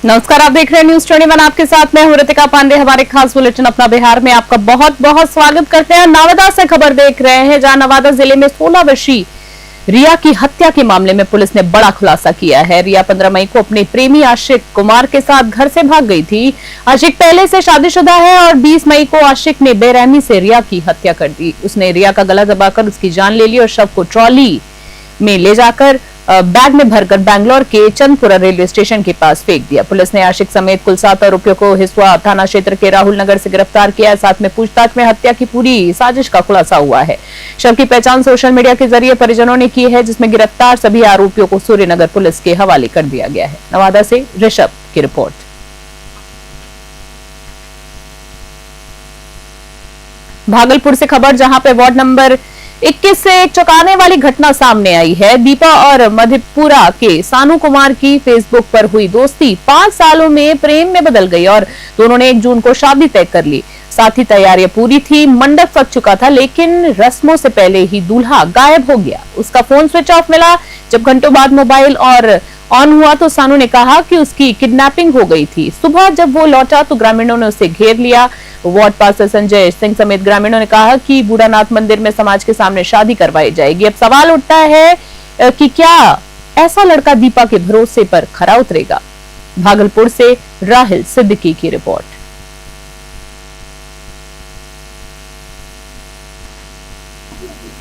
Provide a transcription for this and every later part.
नमस्कार, आप देख रहे हैं न्यूज 21। आपके साथ मैं हूं रितिका पांडे। हमारे खास बुलेटिन अपना बिहार में आपका बहुत बहुत स्वागत करते हैं। नवादा से खबर देख रहे हैं, जहां नवादा जिले में 16 वर्षीय रिया की हत्या के मामले में पुलिस ने बड़ा खुलासा किया है। रिया 15 मई को अपने प्रेमी आशिक कुमार के साथ घर से भाग गई थी। आशिक पहले से शादीशुदा है और 20 मई को आशिक ने बेरहमी से रिया की हत्या कर दी। उसने रिया का गला दबाकर उसकी जान ले ली और शव को ट्रॉली में ले जाकर बैग में भरकर बैंगलोर के चंदपुरा रेलवे स्टेशन के पास फेंक दिया। पुलिस ने आशिक समेत कुल 7 आरोपियों को हिसुआ थाना क्षेत्र के राहुल नगर से गिरफ्तार किया। साथ में पूछताछ में हत्या की पूरी साजिश का खुलासा हुआ है। शव की पहचान सोशल मीडिया के जरिए परिजनों ने की है, जिसमें गिरफ्तार सभी आरोपियों को सूर्यनगर पुलिस के हवाले कर दिया गया है। नवादा से ऋषभ की रिपोर्ट। भागलपुर से खबर, जहां पे वार्ड नंबर 21 से एक चौंकाने वाली घटना सामने आई है। दीपा और मधेपुरा के सानू कुमार की फेसबुक पर हुई दोस्ती 5 सालों में प्रेम में बदल गई और दोनों ने 1 जून को शादी तय कर ली। साथ ही तैयारियां पूरी थी, मंडप सज चुका था, लेकिन रस्मों से पहले ही दूल्हा गायब हो गया। उसका फोन स्विच ऑफ मिला। जब घंटों बाद मोबाइल और ऑन हुआ तो सानू ने कहा कि उसकी किडनैपिंग हो गई थी। सुबह जब वो लौटा तो ग्रामीणों ने उसे घेर लिया। वार्ड पार्षद संजय सिंह समेत ग्रामीणों ने कहा कि बूढ़ानाथ मंदिर में समाज के सामने शादी करवाई जाएगी। अब सवाल उठता है कि क्या ऐसा लड़का दीपा के भरोसे पर खरा उतरेगा। भागलपुर से राहिल सिद्दीकी की रिपोर्ट।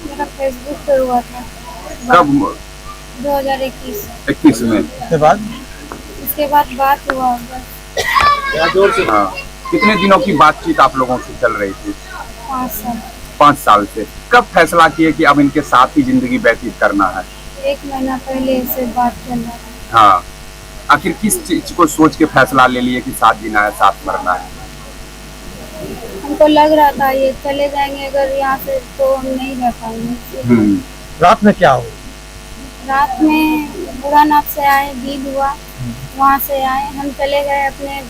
मेरा फेसबुक पर हुआ था। कब? 2021 में। उसके बाद बात हुआ बस। हाँ। कितने दिनों की बातचीत आप लोगों से चल रही थी? 5 साल। 5 साल से। कब फैसला किए कि अब इनके साथ ही जिंदगी व्यतीत करना है? 1 महीना पहले से बात चल रहा था। हाँ। आखिर किस चीज को सोच के फैसला ले लिए कि साथ जीना है, साथ मरना है? हमको लग रहा था ये चले जाएंगे अगर यहाँ से तो हम नहीं रह पाएंगे। रात में क्या हो? रात में बूढ़ानाथ से आए, बीज हुआ, वहाँ से आए, हम चले गए अपने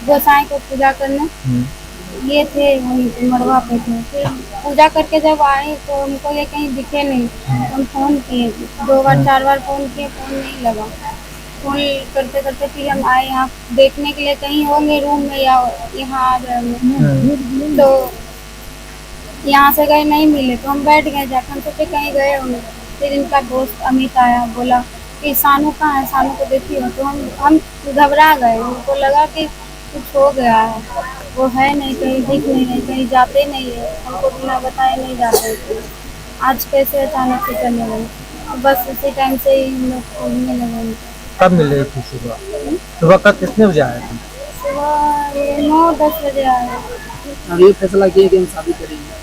गोसाई को पूजा करने। ये थे वहीं पे मरवा पे थे। फिर पूजा करके जब आए तो हमको ये कहीं दिखे नहीं। हम फोन किए 2 बार 4 बार फोन किए, फोन नहीं लगा। फोन करते करते फिर हम आए यहाँ देखने के लिए, कहीं होंगे रूम में या यहाँ आ जाएंगे। तो यहाँ से गए, नहीं मिले तो हम बैठ गए जाकर, हम सोचे कहीं गए होंगे। फिर इनका दोस्त अमित आया, बोला कि सानू कहाँ है, सानू को देखी हो। तो हम घबरा गए, हमको लगा कि कुछ हो गया है, वो है नहीं, कहीं दिख नहीं रही, कहीं जाते नहीं है, हमको बिना बताए नहीं जाते थे। आज कैसे अचानक से चले गए, बस उसी टाइम से ही हम लोग खोजने लगे। कब मिले थी? सुबह सुबह का कितने बजे आए थे? सुबह 9-10 बजे आए। अब ये फैसला किया कि हम शादी करेंगे।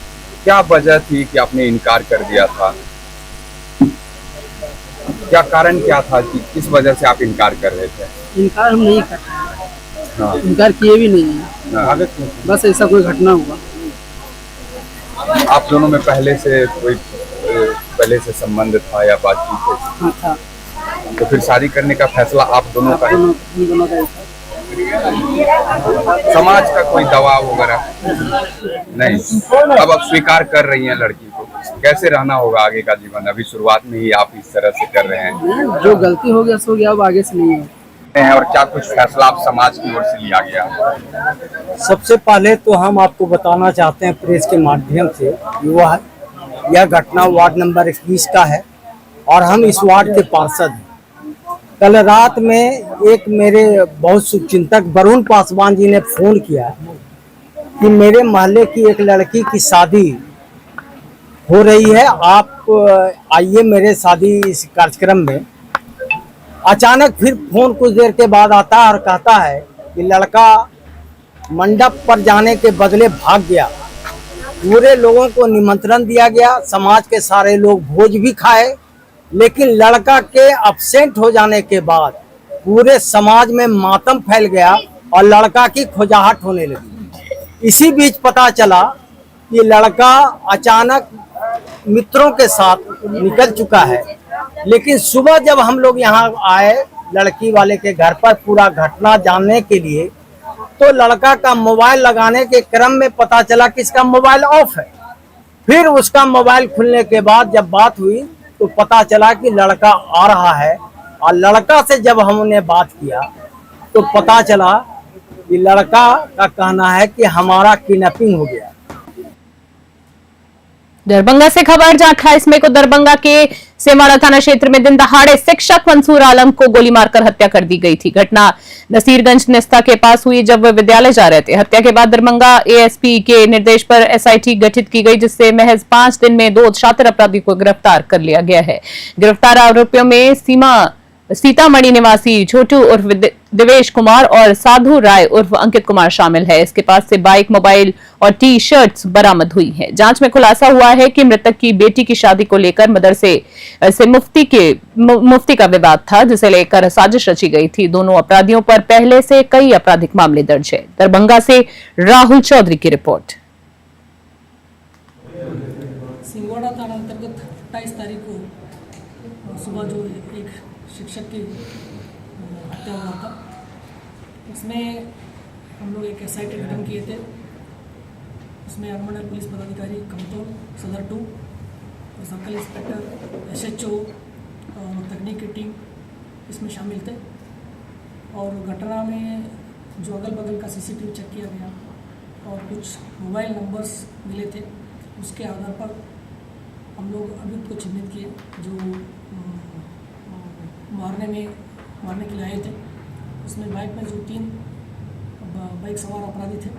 क्या वजह थी कि आपने इनकार कर दिया था? क्या कारण क्या था कि किस वजह से आप इनकार कर रहे थे? इनकार हम नहीं करते, हाँ। इनकार किए भी नहीं है। हाँ। बस ऐसा कोई घटना हुआ। आप दोनों में पहले से संबंध था या बातचीत थी? हाँ था। तो फिर शादी करने का फैसला आप दोनों का? हम दोनों का ऐसा। समाज का कोई दबाव वगैरह नहीं? अब आप स्वीकार कर रही हैं लड़की को, कैसे रहना होगा आगे का जीवन? अभी शुरुआत में ही आप इस तरह से कर रहे हैं। जो गलती हो गया सो गया, अब आगे से नहीं है। और क्या कुछ फैसला आप समाज की ओर से लिया गया? सबसे पहले तो हम आपको बताना चाहते हैं प्रेस के माध्यम से, यह घटना वार्ड नंबर 21 का है और हम इस वार्ड के पार्षद हैं। कल रात में एक मेरे बहुत शुभचिंतक वरुण पासवान जी ने फोन किया कि मेरे मोहल्ले की एक लड़की की शादी हो रही है, आप आइए मेरे शादी इस कार्यक्रम में। अचानक फिर फोन कुछ देर के बाद आता है और कहता है कि लड़का मंडप पर जाने के बदले भाग गया। पूरे लोगों को निमंत्रण दिया गया, समाज के सारे लोग भोज भी खाए, लेकिन लड़का के अब्सेंट हो जाने के बाद पूरे समाज में मातम फैल गया और लड़का की खोजाहट होने लगी। इसी बीच पता चला कि लड़का अचानक मित्रों के साथ निकल चुका है। लेकिन सुबह जब हम लोग यहाँ आए लड़की वाले के घर पर पूरा घटना जानने के लिए, तो लड़का का मोबाइल लगाने के क्रम में पता चला कि इसका मोबाइल ऑफ है। फिर उसका मोबाइल खुलने के बाद जब बात हुई तो पता चला कि लड़का आ रहा है। और लड़का से जब हमने बात किया तो पता चला कि लड़का का कहना है कि हमारा किडनैपिंग हो गया। दरभंगा से खबर, जहां 28 मई को दरभंगा के सेमाड़ा थाना क्षेत्र में दिन दहाड़े शिक्षक मंसूर आलम को गोली मारकर हत्या कर दी गई थी। घटना नसीरगंज निस्ता के पास हुई जब वे विद्यालय जा रहे थे। हत्या के बाद दरभंगा एएसपी के निर्देश पर एसआईटी गठित की गई, जिससे महज 5 दिन में 2 शातिर अपराधी को गिरफ्तार कर लिया गया है। गिरफ्तार आरोपियों में सीतामढ़ी निवासी छोटू उर्फ दिवेश कुमार और साधु राय उर्फ अंकित कुमार शामिल है। इसके पास से बाइक, मोबाइल और टी शर्ट्स बरामद हुई हैं। जांच में खुलासा हुआ है कि मृतक की बेटी की शादी को लेकर मदरसे से मुफ्ती का विवाद था, जिसे लेकर साजिश रची गई थी। दोनों अपराधियों पर पहले से कई आपराधिक मामले दर्ज है। दरभंगा से राहुल चौधरी की रिपोर्ट। सिंगोड़ा थाना अंतर्गत 28 तारीख को सुबह जो एक शिक्षक की हत्या हुआ था, उसमें हम लोग एक एसआईटी गठन किए थे। उसमें अनुमंडल पुलिस पदाधिकारी कमतौल सदर 2 और सर्कल इंस्पेक्टर एसएचओ और तकनीक की टीम इसमें शामिल थे। और घटना में जो अगल बगल का सीसीटीवी चेक किया गया और कुछ मोबाइल नंबर्स मिले थे, उसके आधार पर हम लोग अभियुक्त को चिन्हित किए जो मारने के लिए आए थे। उसमें बाइक में जो 3 बाइक सवार अपराधी थे,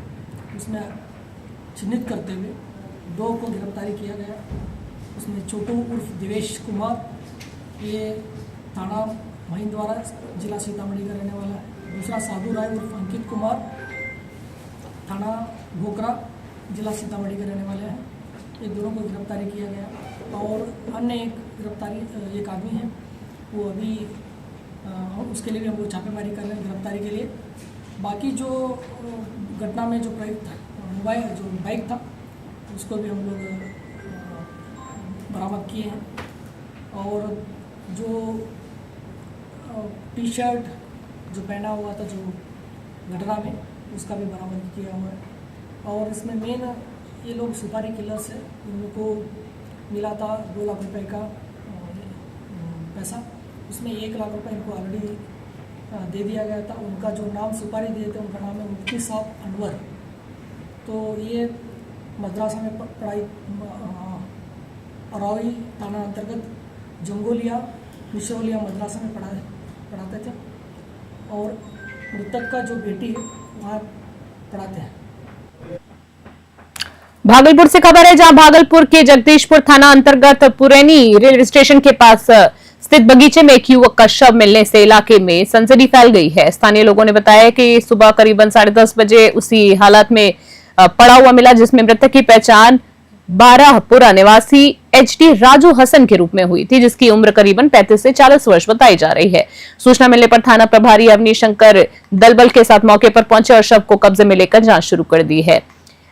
उसमें चिन्हित करते हुए 2 को गिरफ्तारी किया गया। उसमें छोटू उर्फ दिवेश कुमार, ये थाना महिंदवाड़ा जिला सीतामढ़ी का रहने वाला है। दूसरा साधु राय उर्फ अंकित कुमार, थाना घोकरा जिला सीतामढ़ी के रहने वाले हैं। ये दोनों को गिरफ्तारी किया गया। और अन्य एक आदमी है, वो अभी उसके लिए भी हम लोग छापेमारी कर रहे हैं गिरफ्तारी के लिए। बाकी जो घटना में जो प्रयुक्त था मोबाइल, जो बाइक था, उसको भी हम लोग बरामद किए हैं। और जो टी शर्ट जो पहना हुआ था जो घटना में, उसका भी बरामद किया हुआ है। और इसमें मेन ये लोग सुपारी किलर्स है, इन लोग को मिला था 2 लाख रुपए का पैसा। उसमें 1 लाख रुपए इनको ऑलरेडी दे दिया गया था। उनका जो नाम सुपारी दिए थे, उनका नाम है मुफ्ती साहब अनवर। तो ये मद्रासा में पढ़ाई अरावी थाना अंतर्गत जंगोलिया मिशोलिया मद्रासा में पढ़ाते थे। और मृतक का जो बेटी है वहाँ पढ़ाते हैं। भागलपुर से खबर है, जहां भागलपुर के जगदीशपुर थाना अंतर्गत पुरैनी रेलवे स्टेशन के पास स्थित बगीचे में एक युवक का शव मिलने से इलाके में सनसनी फैल गई है। स्थानीय लोगों ने बताया कि सुबह करीबन 10:30 बजे उसी हालत में पड़ा हुआ मिला, जिसमें मृतक की पहचान 12पुरा निवासी एचडी राजू हसन के रूप में हुई थी, जिसकी उम्र करीबन 35 से 40 वर्ष बताई जा रही है। सूचना मिलने पर थाना प्रभारी अवनीश शंकर दलबल के साथ मौके पर पहुंचे और शव को कब्जे में लेकर जांच शुरू कर दी है।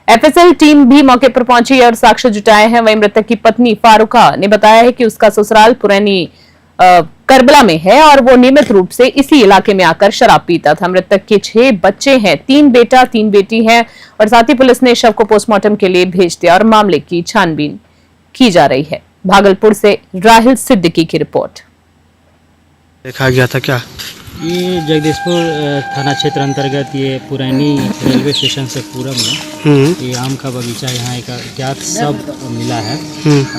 एफएसएल टीम भी मौके पर पहुंची और साक्ष्य जुटाए हैं। वहीं मृतक की पत्नी फारूका ने बताया है कि उसका ससुराल पुरैनी करबला में है और वो नियमित रूप से इसी इलाके में आकर शराब पीता था। मृतक के 6 बच्चे हैं, 3 बेटा 3 बेटी हैं और साथ ही पुलिस ने शव को पोस्टमार्टम के लिए भेज दिया और मामले की छानबीन की जा रही है। भागलपुर से राहिल सिद्दीकी की रिपोर्ट। देखा गया था क्या? ये जगदीशपुर थाना क्षेत्र अंतर्गत ये पुरानी रेलवे स्टेशन से पूरब में ये आम का बगीचा, यहाँ एक अज्ञात शव मिला है,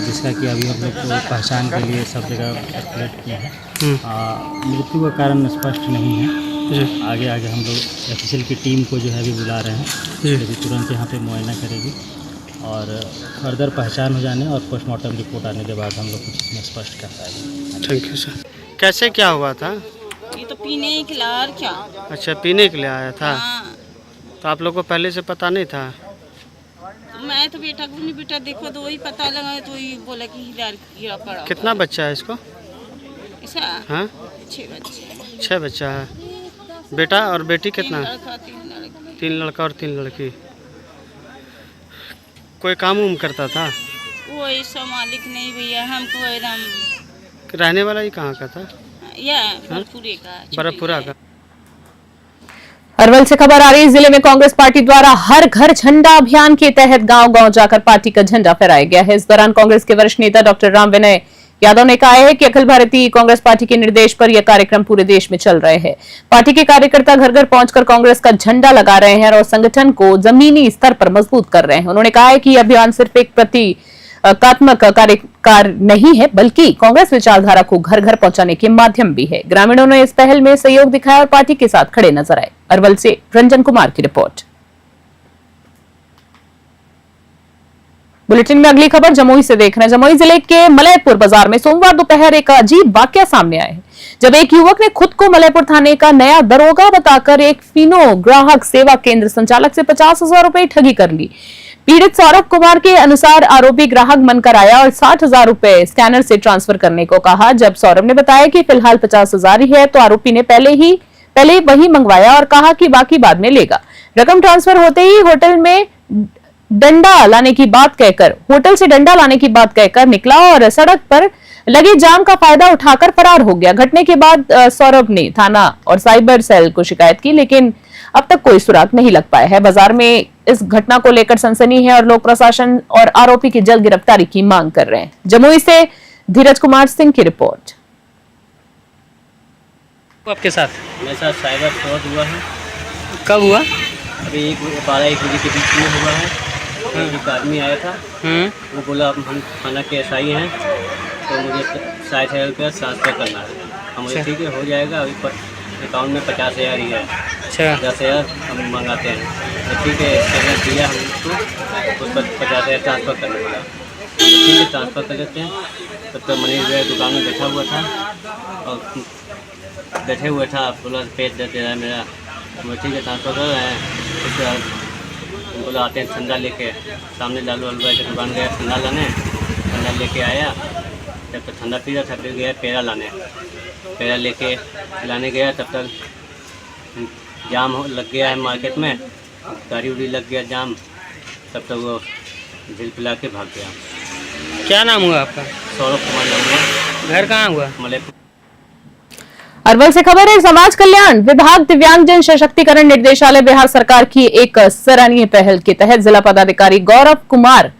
जिसका कि अभी हम लोग को पहचान के लिए सब जगह कैलकुलेट किए हैं। मृत्यु का कारण स्पष्ट नहीं है। आगे हम लोग एफएसएल की टीम को जो है अभी बुला रहे हैं, जो तुरंत यहाँ पे मुआयना करेगी और फर्दर पहचान हो जाने और पोस्टमार्टम रिपोर्ट आने के बाद हम लोग कुछ इसमें स्पष्ट कर पाएंगे। Thank you sir. कैसे क्या हुआ था? ये तो पीने के लिए और क्या। अच्छा, पीने के लिए आया था। हाँ। तो आप लोग को पहले से पता नहीं था? मैं तो बेटा देखो तो वही पता लगा, तो वही बोला कि हीरा पड़ा। कितना बच्चा है इसको? ऐसा? हाँ, 6 बच्चे। 6 बच्चा है। बेटा और बेटी कितना? 3 लड़का 3 लड़की। 3 लड़का और 3 लड़की। कोई काम उम करता था? वो ऐसा मालिक नहीं भैया, हमको एकदम। रहने वाला ही कहाँ का था? बरपुरा का। अरवल से खबर आ रही है, जिले में कांग्रेस पार्टी द्वारा हर घर झंडा अभियान के तहत गांव-गांव जाकर पार्टी का झंडा फहराया गया है। इस दौरान कांग्रेस के वरिष्ठ नेता डॉक्टर राम विनय यादव ने कहा है कि अखिल भारतीय कांग्रेस पार्टी के निर्देश पर यह कार्यक्रम पूरे देश में चल रहे हैं। पार्टी के कार्यकर्ता घर घर पहुंचकर कांग्रेस का झंडा लगा रहे हैं और संगठन को जमीनी स्तर पर मजबूत कर रहे हैं। उन्होंने कहा है कि यह अभियान सिर्फ एक प्रतीकात्मक कार्य नहीं है, बल्कि कांग्रेस विचारधारा को घर घर पहुंचाने के माध्यम भी है। ग्रामीणों ने इस पहल में सहयोग दिखाया और पार्टी के साथ खड़े नजर आए। अरवल से रंजन कुमार की रिपोर्ट। बुलेटिन में अगली खबर जमुई से देख रहे हैं। जमुई जिले के मलयपुर बाजार में सोमवार दोपहर एक अजीब वाकया सामने आया है, जब एक युवक ने खुद को मलयपुर थाने का नया दरोगा बताकर एक फिनो ग्राहक सेवा केंद्र संचालक से 50,000 रुपए ठगी कर ली। पीड़ित सौरभ कुमार के अनुसार आरोपी ग्राहक बनकर आया और 60,000 रुपए स्कैनर से ट्रांसफर करने को कहा। जब सौरभ ने बताया कि फिलहाल 50,000 ही है, तो आरोपी ने पहले वही मंगवाया और कहा कि बाकी बाद में लेगा। रकम ट्रांसफर होते ही होटल से डंडा लाने की बात कहकर निकला और सड़क पर लगे जाम का फायदा उठाकर फरार हो गया। घटने के बाद सौरभ ने थाना और साइबर सेल को शिकायत की, लेकिन अब तक कोई सुराग नहीं लग पाया है। बाजार में इस घटना को लेकर सनसनी है और लोग प्रशासन और आरोपी की जल्द गिरफ्तारी की मांग कर रहे हैं। जमुई से धीरज कुमार सिंह की रिपोर्ट। आपके साथ मेरे साथ साइबर फ्रॉड हुआ है। कब हुआ? अभी 12-1 बजे के बीच में हुआ है। एक आदमी आया था, वो बोला हम थाना के SI हैं, तो मुझे 60,000 रुपया ट्रांसफर करना है। हम मुझे ठीक है, हो जाएगा। अभी अकाउंट में 50,000 ही है। अच्छा, 10,000 हम मंगाते हैं, तो ठीक है। स्कैनर दिया हम उसको, उस पर 50,000 ट्रांसफ़र करने वाला। ठीक है, ट्रांसफ़र कर देते हैं। तब तक मनीष भाई दुकान में बैठा हुआ था और बोला पेज दे रहा है मेरा। मुझे ठीक है, ट्रांसफ़र कर रहे हैं। उसके बाद बोला आते हैं ठंडा लेके। सामने लालू हलवाई की दुकान गया ठंडा लाने, ठंडा लेके आया। जब तक ठंडा पी रहा था, फिर गया पेड़ा लेके लाने गया। तब तक जाम लग गया है मार्केट में, गाड़ी उड़ी लग गया जाम। तब तक वो झिल पिला के भाग गया। क्या नाम हुआ आपका? सौरभ कुमार नाम हुआ। घर कहाँ हुआ? मलयपुर। अरवल से खबर है। समाज कल्याण विभाग दिव्यांगजन सशक्तिकरण निर्देशालय बिहार सरकार की एक सराहनीय पहल के तहत जिला पदाधिकारी गौरव कुमार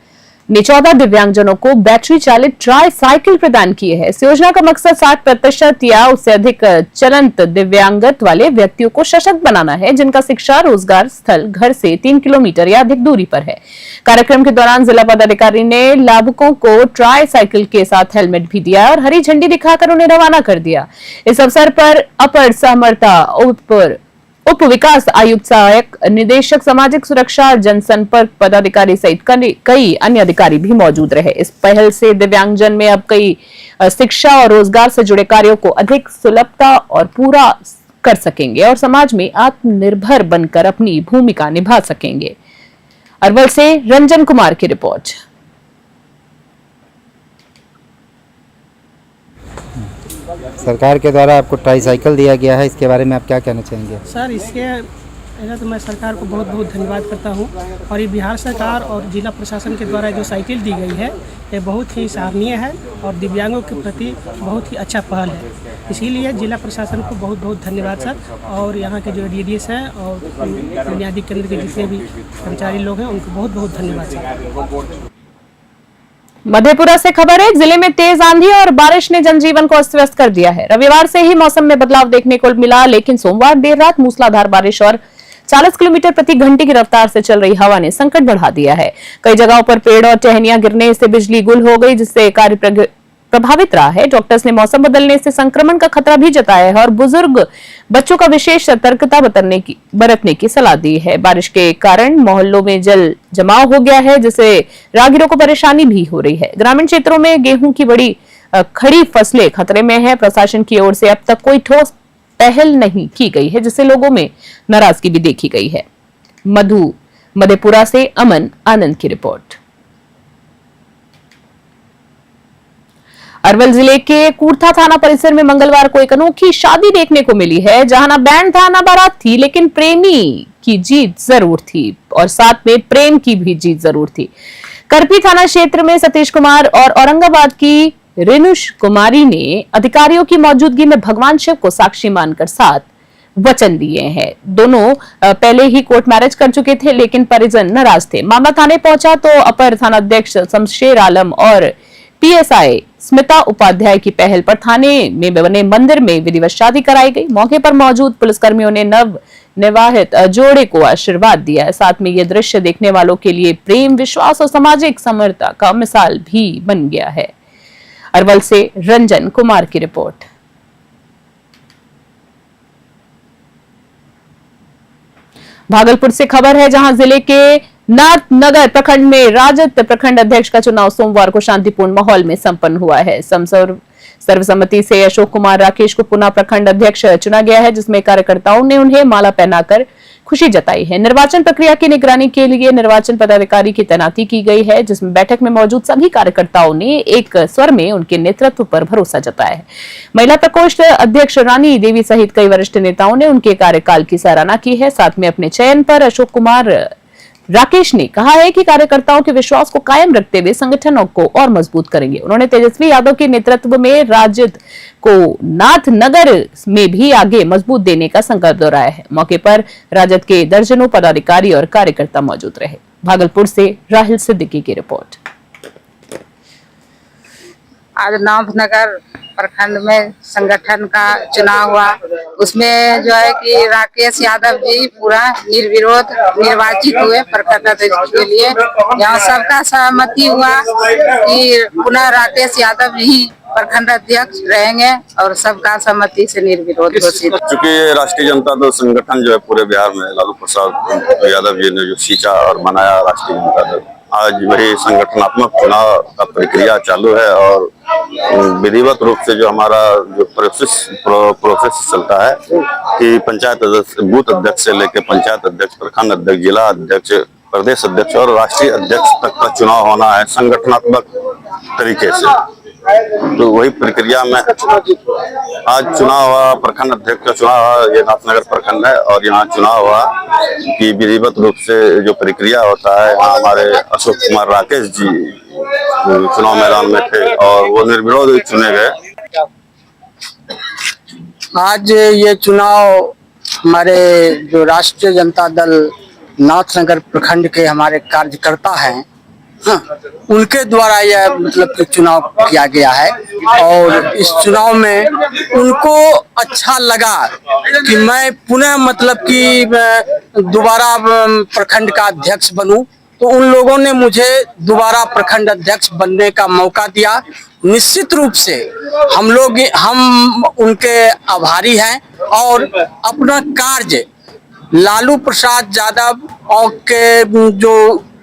ने 14 दिव्यांगजनों को बैटरी चालित ट्राई साइकिल प्रदान किए हैं। इस योजना का मकसद 60% या उससे अधिक चलंत दिव्यांगत्व वाले व्यक्तियों को सशक्त बनाना है, जिनका शिक्षा रोजगार स्थल घर से 3 किलोमीटर या अधिक दूरी पर है। कार्यक्रम के दौरान जिला पदाधिकारी ने लाभुकों को ट्राई साइकिल के साथ हेलमेट भी दिया और हरी झंडी दिखाकर उन्हें रवाना कर दिया। इस अवसर पर अपर समर्था उप विकास आयुक्त सहायक निदेशक सामाजिक सुरक्षा जनसंपर्क पदाधिकारी सहित कई अन्य अधिकारी भी मौजूद रहे। इस पहल से दिव्यांगजन में अब कई शिक्षा और रोजगार से जुड़े कार्यों को अधिक सुलभता और पूरा कर सकेंगे और समाज में आत्मनिर्भर बनकर अपनी भूमिका निभा सकेंगे। अरवल से रंजन कुमार की रिपोर्ट। सरकार के द्वारा आपको ट्राईसाइकिल दिया गया है, इसके बारे में आप क्या कहना चाहेंगे? सर, इसके पहले तो मैं सरकार को बहुत बहुत धन्यवाद करता हूँ। और ये बिहार सरकार और जिला प्रशासन के द्वारा जो साइकिल दी गई है, ये बहुत ही सराहनीय है और दिव्यांगों के प्रति बहुत ही अच्छा पहल है। इसीलिए जिला प्रशासन को बहुत बहुत धन्यवाद सर। और यहाँ के जो DDS हैं और बुनियादी केंद्र के जितने भी कर्मचारी लोग हैं, उनको बहुत बहुत धन्यवाद सर। मधेपुरा से खबर है। जिले में तेज आंधी और बारिश ने जनजीवन को अस्त व्यस्त कर दिया है। रविवार से ही मौसम में बदलाव देखने को मिला, लेकिन सोमवार देर रात मूसलाधार बारिश और 40 किलोमीटर प्रति घंटे की रफ्तार से चल रही हवा ने संकट बढ़ा दिया है। कई जगहों पर पेड़ और टहनियां गिरने से बिजली गुल हो गई, जिससे कार्य प्रभावित रहा है। डॉक्टर्स ने मौसम बदलने से संक्रमण का खतरा भी जताया है और बुजुर्ग बच्चों का विशेष सतर्कता बरतने की सलाह दी है। बारिश के कारण मोहल्लों में जल जमाव हो गया है, जिससे राहगीरों को परेशानी भी हो रही है। ग्रामीण क्षेत्रों में गेहूं की बड़ी खड़ी फसलें खतरे में है। प्रशासन की ओर से अब तक कोई ठोस पहल नहीं की गई है, जिससे लोगों में नाराजगी भी देखी गई है। मधेपुरा से अमन आनंद की रिपोर्ट। अरवल जिले के कूर्था थाना परिसर में मंगलवार को एक अनोखी शादी देखने को मिली है, जहां ना बैंड था ना बारात थी, लेकिन प्रेमी की जीत जरूर थी और साथ में प्रेम की भी जीत जरूर थी। करपी थाना क्षेत्र में सतीश कुमार और औरंगाबाद की रेनुष कुमारी ने अधिकारियों की मौजूदगी में भगवान शिव को साक्षी मानकर साथ वचन दिए हैं। दोनों पहले ही कोर्ट मैरिज कर चुके थे, लेकिन परिजन नाराज थे। मामला थाने पहुंचा तो अपर थानाध्यक्ष शमशेर आलम और पीएसआई स्मिता उपाध्याय की पहल पर थाने में बने मंदिर में विधिवत शादी कराई गई। मौके पर मौजूद पुलिसकर्मियों ने नव विवाहित जोड़े को आशीर्वाद दिया। साथ में यह दृश्य देखने वालों के लिए प्रेम, विश्वास और सामाजिक समरसता का मिसाल भी बन गया है। अरवल से रंजन कुमार की रिपोर्ट। भागलपुर से खबर है, जहां जिले के नाथनगर प्रखंड में राजद प्रखंड अध्यक्ष का चुनाव सोमवार को शांतिपूर्ण माहौल में संपन्न हुआ है। सर्वसम्मति से अशोक कुमार राकेश को पुनः प्रखंड अध्यक्ष चुना गया है, जिसमें कार्यकर्ताओं ने उन्हें माला पहनाकर खुशी जताई है। निर्वाचन प्रक्रिया की निगरानी के लिए निर्वाचन पदाधिकारी की तैनाती की गई है, जिसमें बैठक में मौजूद सभी कार्यकर्ताओं ने एक स्वर में उनके नेतृत्व पर भरोसा जताया है। महिला प्रकोष्ठ अध्यक्ष रानी देवी सहित कई वरिष्ठ नेताओं ने उनके कार्यकाल की सराहना की है। साथ में अपने चयन पर अशोक कुमार राकेश ने कहा है कि कार्यकर्ताओं के विश्वास को कायम रखते हुए संगठन को और मजबूत करेंगे। उन्होंने तेजस्वी यादव के नेतृत्व में राजद को नाथनगर में भी आगे मजबूत देने का संकल्प दोहराया है। मौके पर राजद के दर्जनों पदाधिकारी और कार्यकर्ता मौजूद रहे। भागलपुर से राहिल सिद्दीकी की रिपोर्ट। आज नाथनगर प्रखंड में संगठन का चुनाव हुआ, उसमें जो है कि राकेश यादव जी पूरा निर्विरोध निर्वाचित हुए प्रखंड अध्यक्ष के लिए। यहाँ सबका सहमति हुआ कि पुनः राकेश यादव ही प्रखंड अध्यक्ष रहेंगे और सबका सहमति से निर्विरोध घोषित। चूँकि राष्ट्रीय जनता दल संगठन जो है पूरे बिहार में लालू प्रसाद यादव जी ने जो सींचा और बनाया राष्ट्रीय जनता दल, आज वही संगठनात्मक चुनाव का प्रक्रिया चालू है और विधिवत रूप से जो हमारा जो प्रोसेस चलता है कि पंचायत अध्यक्ष, बूथ अध्यक्ष से लेकर पंचायत अध्यक्ष, प्रखंड अध्यक्ष, जिला अध्यक्ष, प्रदेश अध्यक्ष और राष्ट्रीय अध्यक्ष तक का चुनाव होना है संगठनात्मक तरीके से। तो वही प्रक्रिया में आज चुनाव हुआ, प्रखंड अध्यक्ष का चुनाव हुआ। ये नाथनगर प्रखंड है और यहाँ चुनाव हुआ कि विधिवत रूप से जो प्रक्रिया होता है, यहाँ हमारे अशोक कुमार राकेश जी चुनाव मैदान में थे और वो निर्विरोध चुने गए। आज ये चुनाव हमारे जो राष्ट्रीय जनता दल नाथनगर प्रखंड के हमारे कार्यकर्ता हैं, उनके द्वारा यह मतलब कि चुनाव किया गया है और इस चुनाव में उनको अच्छा लगा कि मैं पुनः मतलब कि दोबारा प्रखंड का अध्यक्ष बनूं, तो उन लोगों ने मुझे दोबारा प्रखंड अध्यक्ष बनने का मौका दिया। निश्चित रूप से हम उनके आभारी हैं और अपना कार्य लालू प्रसाद यादव और के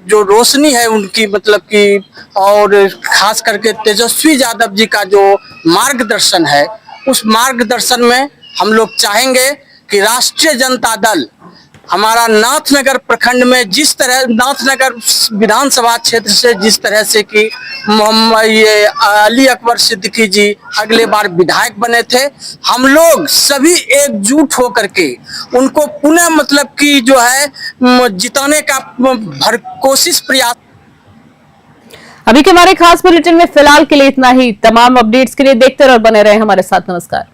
जो रोशनी है उनकी मतलब कि और खास करके तेजस्वी यादव जी का जो मार्गदर्शन है, उस मार्गदर्शन में हम लोग चाहेंगे कि राष्ट्रीय जनता दल हमारा नाथनगर प्रखंड में जिस तरह नाथनगर विधानसभा क्षेत्र से जिस तरह से कि ये अली अकबर सिद्दीकी जी अगले बार विधायक बने थे, हम लोग सभी एकजुट होकर के उनको पुनः मतलब कि जो है जिताने का भर कोशिश प्रयास। अभी के हमारे खास बुलेटिन में फिलहाल के लिए इतना ही। तमाम अपडेट्स के लिए देखते रहो और बने रहे हमारे साथ। नमस्कार।